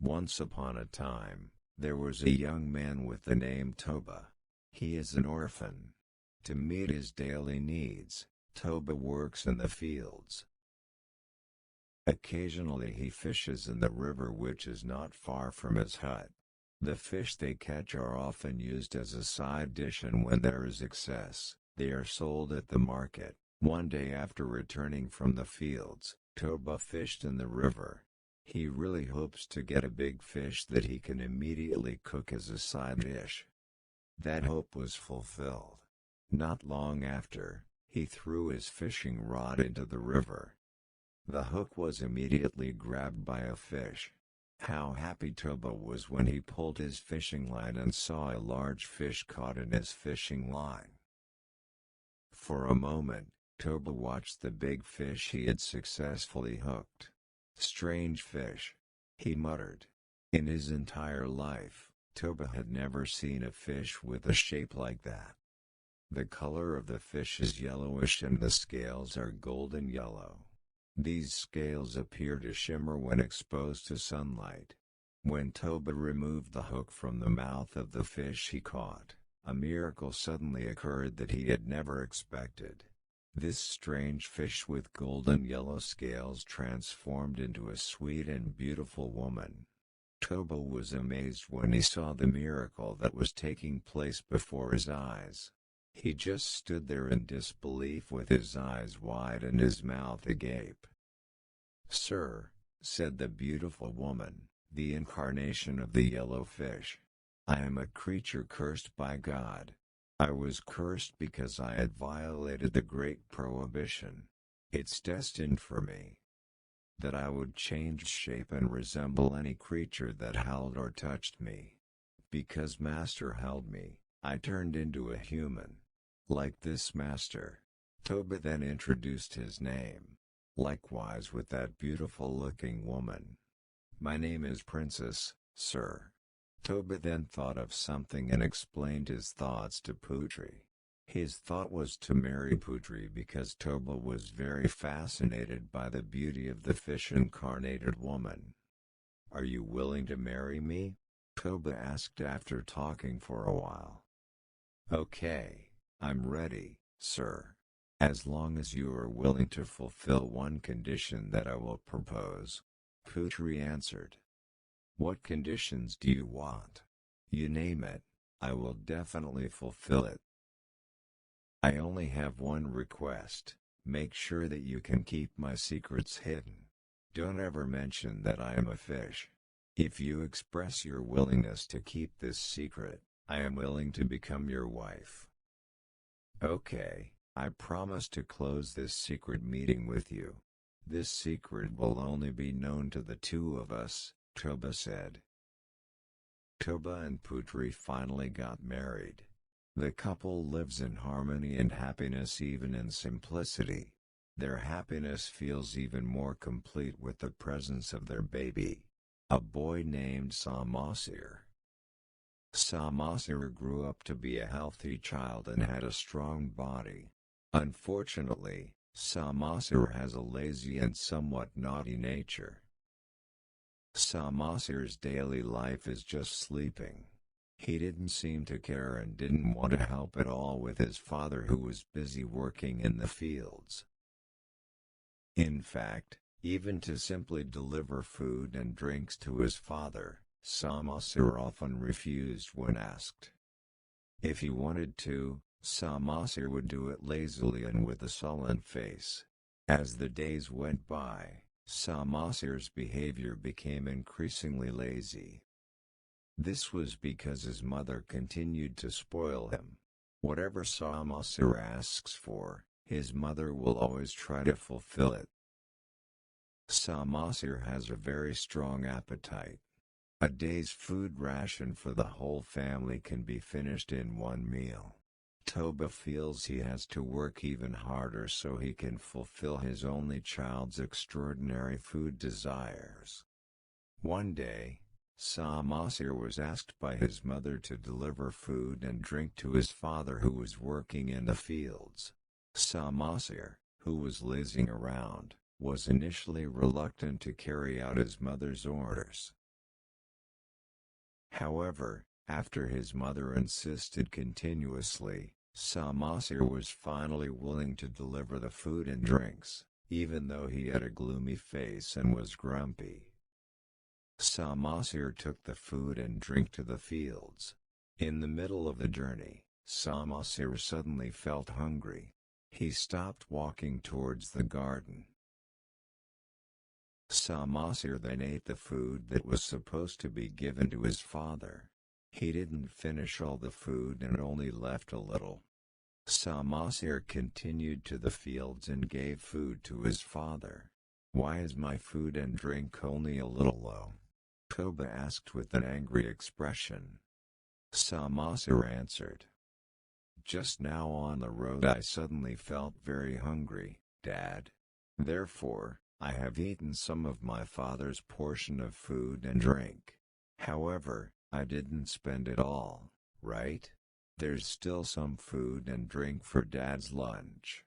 Once upon a time, there was a young man with the name Toba. He is an orphan. To meet his daily needs, Toba works in the fields. Occasionally he fishes in the river which is not far from his hut. The fish they catch are often used as a side dish, and when there is excess, they are sold at the market. One day after returning from the fields, Toba fished in the river. He really hopes to get a big fish that he can immediately cook as a side dish. That hope was fulfilled. Not long after, he threw his fishing rod into the river. The hook was immediately grabbed by a fish. How happy Toba was when he pulled his fishing line and saw a large fish caught in his fishing line. For a moment, Toba watched the big fish he had successfully hooked. "Strange fish," he muttered. In his entire life, Toba had never seen a fish with a shape like that. The color of the fish is yellowish and the scales are golden yellow. These scales appear to shimmer when exposed to sunlight. When Toba removed the hook from the mouth of the fish he caught, a miracle suddenly occurred that he had never expected. This strange fish with golden yellow scales transformed into a sweet and beautiful woman. Toba was amazed when he saw the miracle that was taking place before his eyes. He just stood there in disbelief with his eyes wide and his mouth agape. "Sir," said the beautiful woman, the incarnation of the yellow fish, "I am a creature cursed by God. I was cursed because I had violated the great prohibition. It's destined for me that I would change shape and resemble any creature that held or touched me. Because Master held me, I turned into a human. Like this Master." Toba then introduced his name. Likewise with that beautiful-looking woman. "My name is Princess, sir." Toba then thought of something and explained his thoughts to Putri. His thought was to marry Putri because Toba was very fascinated by the beauty of the fish-incarnated woman. "Are you willing to marry me?" Toba asked after talking for a while. "Okay. I'm ready, sir. As long as you are willing to fulfill one condition that I will propose," Putri answered. "What conditions do you want? You name it, I will definitely fulfill it." "I only have one request. Make sure that you can keep my secrets hidden. Don't ever mention that I am a fish. If you express your willingness to keep this secret, I am willing to become your wife." "Okay, I promise to close this secret meeting with you. This secret will only be known to the two of us," Toba said. Toba and Putri finally got married. The couple lives in harmony and happiness even in simplicity. Their happiness feels even more complete with the presence of their baby, a boy named Samasir. Samasir grew up to be a healthy child and had a strong body. Unfortunately, Samasir has a lazy and somewhat naughty nature. Samasir's daily life is just sleeping. He didn't seem to care and didn't want to help at all with his father, who was busy working in the fields. In fact, even to simply deliver food and drinks to his father, Samasir often refused when asked. If he wanted to, Samasir would do it lazily and with a sullen face. As the days went by, Samasir's behavior became increasingly lazy. This was because his mother continued to spoil him. Whatever Samasir asks for, his mother will always try to fulfill it. Samasir has a very strong appetite. A day's food ration for the whole family can be finished in one meal. Toba feels he has to work even harder so he can fulfill his only child's extraordinary food desires. One day, Samasir was asked by his mother to deliver food and drink to his father, who was working in the fields. Samasir, who was lazing around, was initially reluctant to carry out his mother's orders. However, after his mother insisted continuously, Samasir was finally willing to deliver the food and drinks, even though he had a gloomy face and was grumpy. Samasir took the food and drink to the fields. In the middle of the journey, Samasir suddenly felt hungry. He stopped walking towards the garden. Samasir then ate the food that was supposed to be given to his father. He didn't finish all the food and only left a little. Samasir continued to the fields and gave food to his father. "Why is my food and drink only a little low?" Toba asked with an angry expression. Samasir answered, "Just now on the road I suddenly felt very hungry, Dad. Therefore, I have eaten some of my father's portion of food and drink. However, I didn't spend it all, right? There's still some food and drink for Dad's lunch."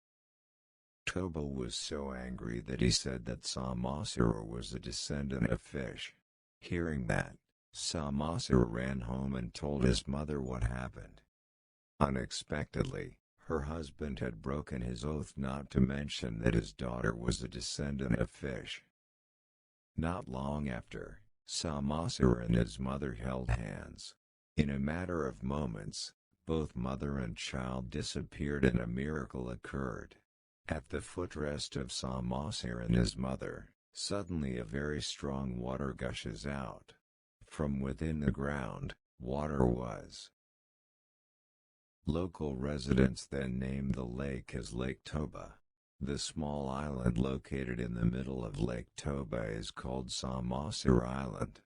Toba was so angry that he said that Samasir was a descendant of fish. Hearing that, Samasir ran home and told his mother what happened. Unexpectedly, her husband had broken his oath not to mention that his daughter was a descendant of fish. Not long after, Samasir and his mother held hands. In a matter of moments, both mother and child disappeared and a miracle occurred. At the footrest of Samasir and his mother, suddenly a very strong water gushes out. From within the ground, water was. Local residents then named the lake as Lake Toba. The small island located in the middle of Lake Toba is called Samasir Island.